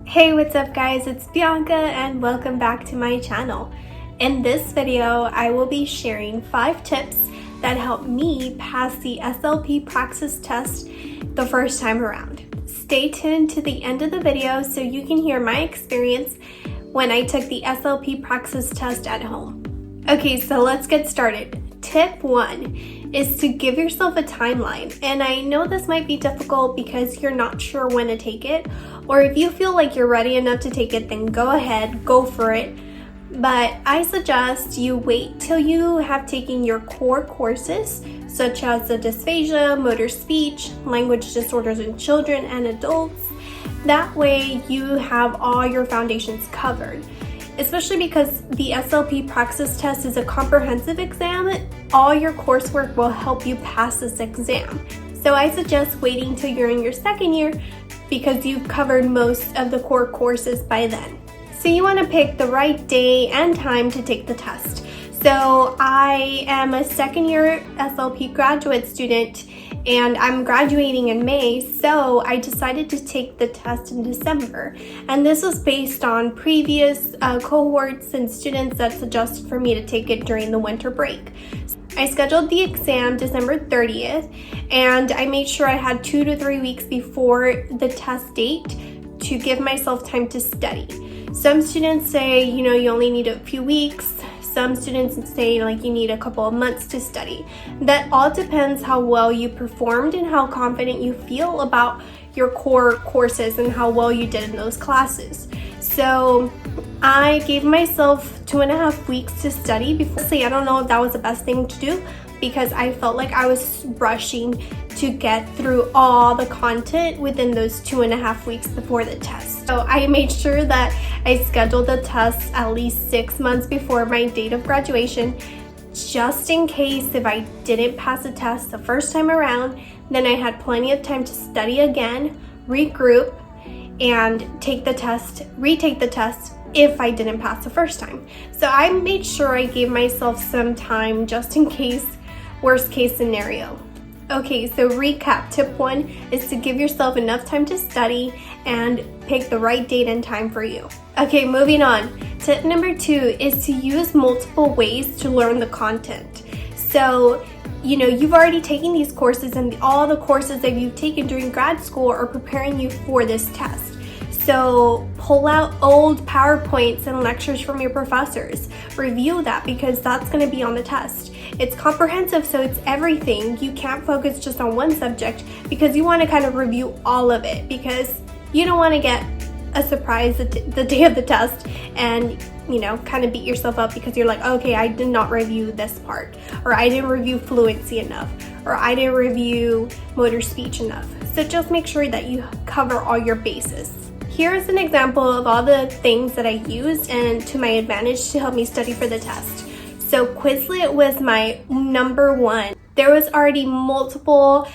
Hey, what's up guys? It's Bianca and welcome back to my channel. In this video, I will be sharing 5 tips that helped me pass the SLP Praxis test the first time around. Stay tuned to the end of the video so you can hear my experience when I took the SLP Praxis test at home. Okay, so let's get started. Tip 1 is to give yourself a timeline. And I know this might be difficult because you're not sure when to take it, or if you feel like you're ready enough to take it, then go ahead, go for it. But I suggest you wait till you have taken your core courses, such as the dysphagia, motor speech, language disorders in children and adults. That way you have all your foundations covered. Especially because the SLP Praxis test is a comprehensive exam, all your coursework will help you pass this exam. So I suggest waiting till you're in your second year because you've covered most of the core courses by then. So you want to pick the right day and time to take the test. So I am a second year SLP graduate student and I'm graduating in May, so I decided to take the test in December. And this was based on previous cohorts and students that suggested for me to take it during the winter break. I scheduled the exam December 30th, and I made sure I had 2 to 3 weeks before the test date to give myself time to study. Some students say, you only need a few weeks. Some students say you need a couple of months to study. That all depends how well you performed and how confident you feel about your core courses and how well you did in those classes. So I gave myself 2.5 weeks to study. I don't know if that was the best thing to do because I felt like I was rushing to get through all the content within those 2.5 weeks before the test. So I made sure that I scheduled the test at least 6 months before my date of graduation, just in case if I didn't pass the test the first time around, then I had plenty of time to study again, regroup, and retake the test if I didn't pass the first time. So I made sure I gave myself some time just in case, worst case scenario. Okay, so recap. Tip 1 is to give yourself enough time to study and pick the right date and time for you. Okay, moving on. Tip number 2 is to use multiple ways to learn the content. So, you've already taken these courses and all the courses that you've taken during grad school are preparing you for this test. So pull out old PowerPoints and lectures from your professors. Review that because that's going to be on the test. It's comprehensive, so it's everything. You can't focus just on one subject because you want to kind of review all of it because you don't want to get a surprise the day of the test and kind of beat yourself up because you're like, okay, I did not review this part, or I didn't review fluency enough, or I didn't review motor speech enough. So just make sure that you cover all your bases. Here's an example of all the things that I used and to my advantage to help me study for the test. So Quizlet was my number 1. There was already multiple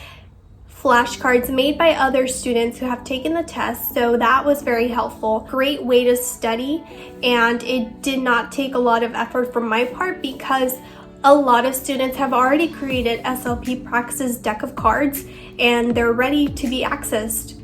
flashcards made by other students who have taken the test, so that was very helpful. Great way to study, and it did not take a lot of effort from my part because a lot of students have already created SLP Praxis deck of cards and they're ready to be accessed.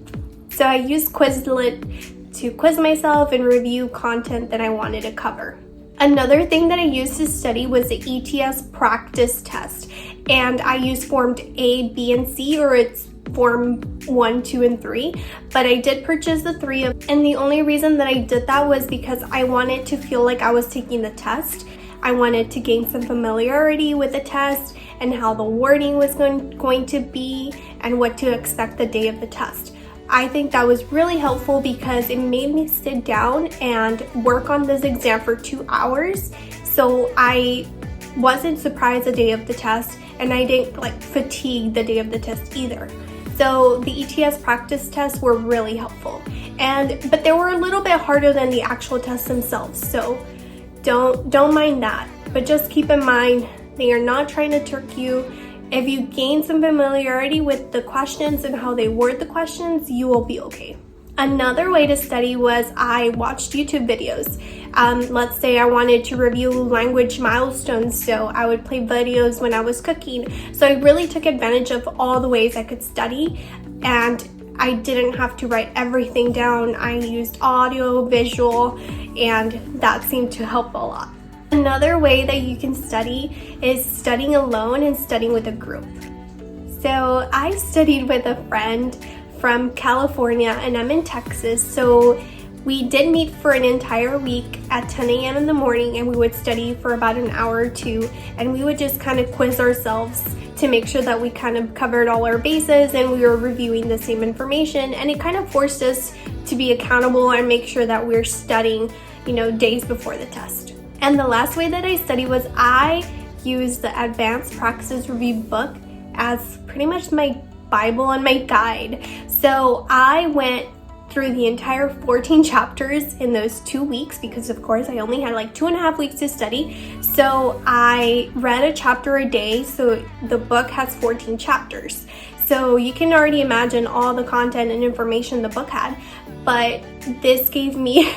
So I used Quizlet to quiz myself and review content that I wanted to cover. Another thing that I used to study was the ETS practice test, and I used form A, B, and C, or it's form 1, 2, and 3, but I did purchase the 3 and the only reason that I did that was because I wanted to feel like I was taking the test. I wanted to gain some familiarity with the test and how the wording was going to be and what to expect the day of the test. I think that was really helpful because it made me sit down and work on this exam for 2 hours. So I wasn't surprised the day of the test and I didn't fatigue the day of the test either. So the ETS practice tests were really helpful. But they were a little bit harder than the actual tests themselves. So don't mind that. But just keep in mind they are not trying to trick you. If you gain some familiarity with the questions and how they word the questions, you will be okay. Another way to study was I watched YouTube videos. Let's say I wanted to review language milestones, so I would play videos when I was cooking. So I really took advantage of all the ways I could study, and I didn't have to write everything down. I used audio, visual, and that seemed to help a lot. Another way that you can study is studying alone and studying with a group. So I studied with a friend from California and I'm in Texas. So we did meet for an entire week at 10 a.m. in the morning, and we would study for about an hour or two, and we would just kind of quiz ourselves to make sure that we kind of covered all our bases and we were reviewing the same information, and it kind of forced us to be accountable and make sure that we're studying, days before the test. And the last way that I studied was I used the Advanced Praxis Review book as pretty much my Bible and my guide. So I went through the entire 14 chapters in those 2 weeks because of course I only had like 2.5 weeks to study. So I read a chapter a day. So the book has 14 chapters. So you can already imagine all the content and information the book had. But this gave me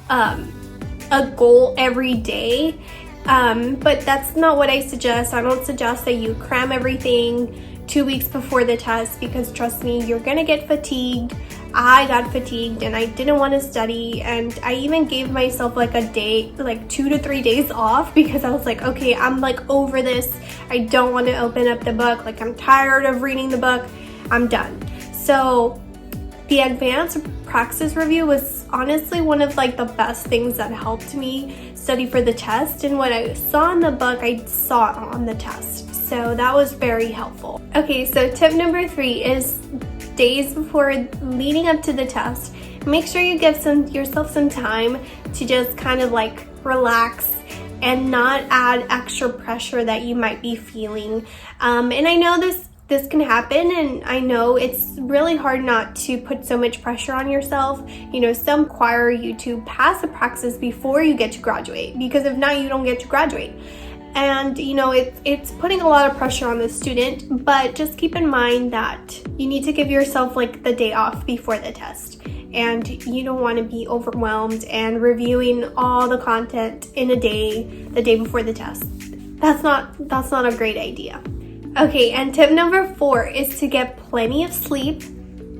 a goal every day. But that's not what I suggest. I don't suggest that you cram everything 2 weeks before the test, because trust me, you're gonna get fatigued. I got fatigued and I didn't want to study, and I even gave myself like a day, like 2 to 3 days off, because I was like, okay, I'm like over this. I don't want to open up the book. Like, I'm tired of reading the book. I'm done. So the Advanced Praxis Review was honestly one of like the best things that helped me study for the test, and what I saw in the book, I saw on the test. So that was very helpful. Okay, so tip number 3 is days before leading up to the test, make sure you give yourself some time to just kind of like relax and not add extra pressure that you might be feeling. And I know this can happen, and I know it's really hard not to put so much pressure on yourself. Some require you to pass a praxis before you get to graduate, because if not, you don't get to graduate. And it's putting a lot of pressure on the student, but just keep in mind that you need to give yourself like the day off before the test, and you don't want to be overwhelmed and reviewing all the content in the day before the test. That's not a great idea. Okay, and tip number 4 is to get plenty of sleep,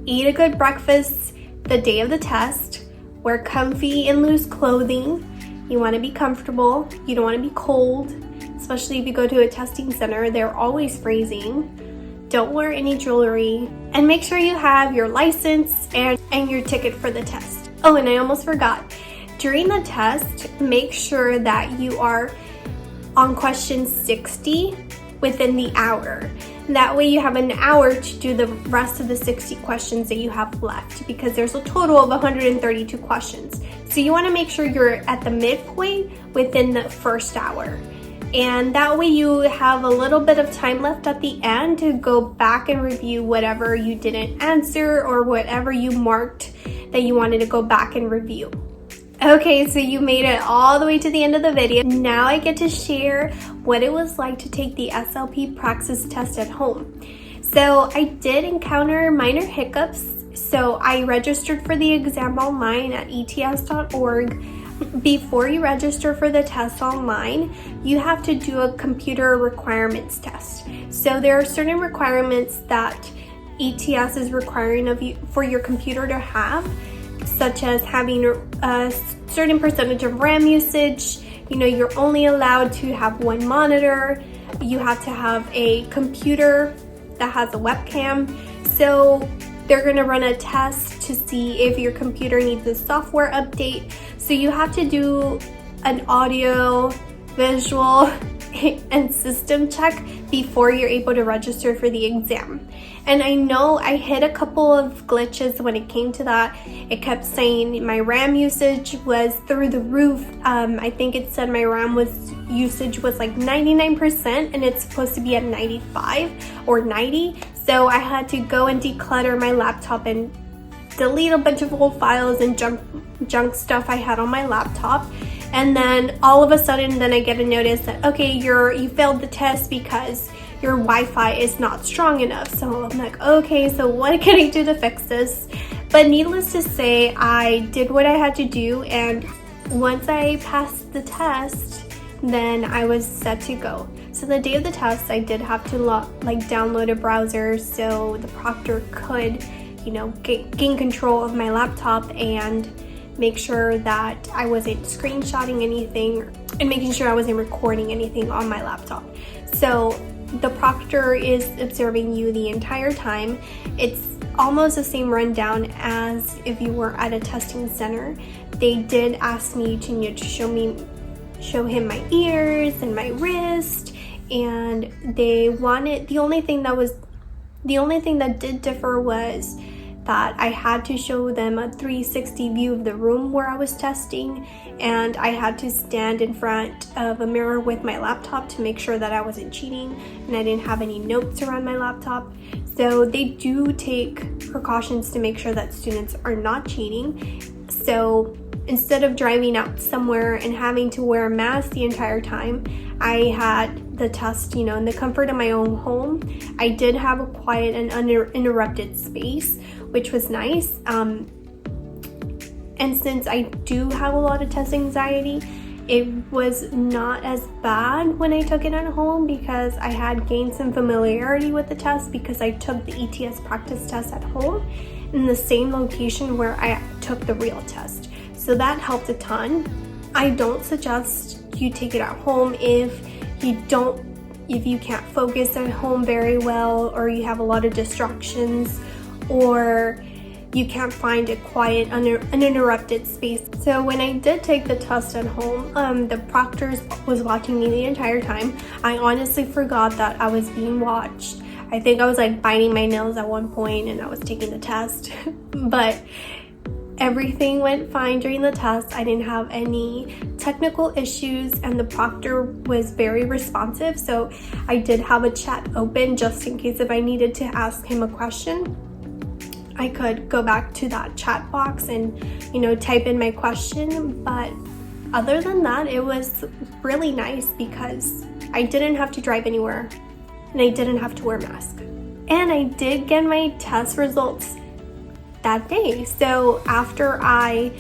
eat a good breakfast the day of the test, wear comfy and loose clothing. You want to be comfortable. You don't want to be cold, especially if you go to a testing center. They're always freezing. Don't wear any jewelry, and make sure you have your license and your ticket for the test. Oh, and I almost forgot. During the test, make sure that you are on question 60 within the hour. That way you have an hour to do the rest of the 60 questions that you have left, because there's a total of 132 questions. So you want to make sure you're at the midpoint within the first hour. And that way you have a little bit of time left at the end to go back and review whatever you didn't answer or whatever you marked that you wanted to go back and review. Okay, so you made it all the way to the end of the video. Now I get to share what it was like to take the SLP Praxis test at home. So I did encounter minor hiccups. So I registered for the exam online at ets.org. Before you register for the test online, you have to do a computer requirements test. So there are certain requirements that ETS is requiring of you for your computer to have, such as having a certain percentage of RAM usage. You're only allowed to have one monitor. You have to have a computer that has a webcam. So they're going to run a test to see if your computer needs a software update. So you have to do an audio, visual, and system check before you're able to register for the exam. And I know I hit a couple of glitches when it came to that. It kept saying my RAM usage was through the roof. I think it said my RAM usage was like 99%, and it's supposed to be at 95 or 90. So I had to go and declutter my laptop and delete a bunch of old files and junk stuff I had on my laptop. And then all of a sudden, then I get a notice that, okay, you failed the test because your Wi-Fi is not strong enough. So I'm like, okay, so what can I do to fix this? But needless to say, I did what I had to do, and once I passed the test, then I was set to go. So the day of the test, I did have to download a browser so the proctor could gain control of my laptop and make sure that I wasn't screenshotting anything and making sure I wasn't recording anything on my laptop. So the proctor is observing you the entire time. It's almost the same rundown as if you were at a testing center. They did ask me to show him my ears and my wrist, and they wanted the only thing that did differ was that I had to show them a 360 view of the room where I was testing, and I had to stand in front of a mirror with my laptop to make sure that I wasn't cheating and I didn't have any notes around my laptop. So they do take precautions to make sure that students are not cheating. So instead of driving out somewhere and having to wear a mask the entire time, I had the test, in the comfort of my own home. I did have a quiet and uninterrupted space, which was nice. And since I do have a lot of test anxiety, it was not as bad when I took it at home because I had gained some familiarity with the test because I took the ETS practice test at home in the same location where I took the real test. So that helped a ton. I don't suggest you take it at home if you can't focus at home very well, or you have a lot of distractions, or you can't find a quiet, uninterrupted space. So when I did take the test at home, the proctor was watching me the entire time. I honestly forgot that I was being watched. I think I was like biting my nails at one point and I was taking the test, but everything went fine during the test. I didn't have any technical issues and the proctor was very responsive. So I did have a chat open just in case if I needed to ask him a question. I could go back to that chat box and, type in my question. But other than that, it was really nice because I didn't have to drive anywhere and I didn't have to wear a mask. And I did get my test results that day. So after I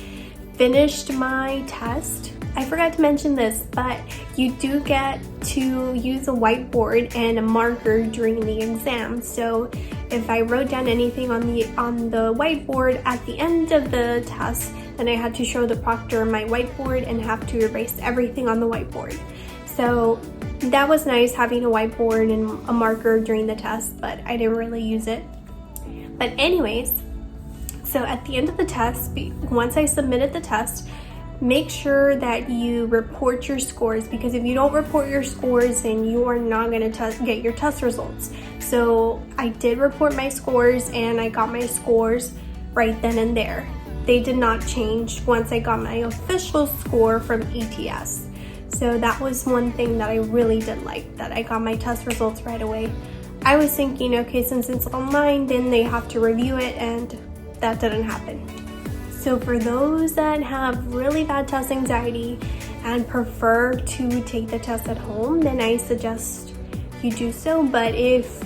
finished my test, I forgot to mention this, but you do get to use a whiteboard and a marker during the exam. So if I wrote down anything on the whiteboard at the end of the test, then I had to show the proctor my whiteboard and have to erase everything on the whiteboard. So that was nice, having a whiteboard and a marker during the test, but I didn't really use it. But anyways, so at the end of the test, once I submitted the test, make sure that you report your scores, because if you don't report your scores, then you are not going to get your test results. So I did report my scores and I got my scores right then and there. They did not change once I got my official score from ETS. So that was one thing that I really did like, that I got my test results right away. I was thinking, okay, since it's online, then they have to review it, and that didn't happen. So for those that have really bad test anxiety and prefer to take the test at home, then I suggest you do so. But if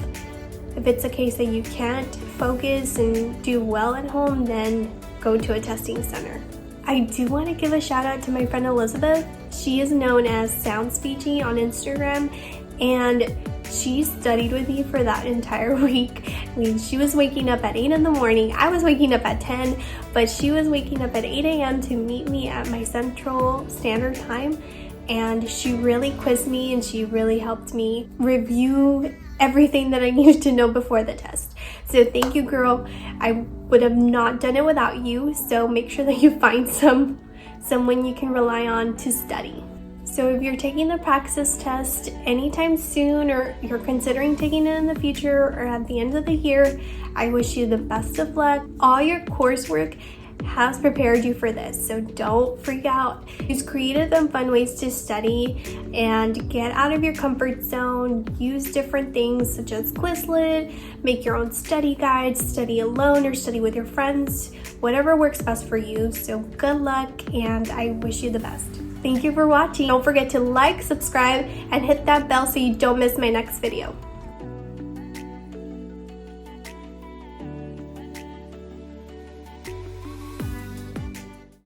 it's a case that you can't focus and do well at home, then go to a testing center. I do want to give a shout out to my friend Elizabeth. She is known as Speechie on Instagram, and she studied with me for that entire week. I mean, she was waking up at 8 in the morning. I was waking up at 10, but she was waking up at 8 a.m. to meet me at my Central Standard Time. And she really quizzed me and she really helped me review everything that I needed to know before the test. So thank you, girl. I would have not done it without you. So make sure that you find someone you can rely on to study. So if you're taking the Praxis test anytime soon, or you're considering taking it in the future or at the end of the year, I wish you the best of luck. All your coursework has prepared you for this, so don't freak out. Use creative and fun ways to study and get out of your comfort zone. Use different things such as Quizlet, make your own study guides, study alone or study with your friends, whatever works best for you. So good luck, and I wish you the best. Thank you for watching. Don't forget to like, subscribe, and hit that bell so you don't miss my next video.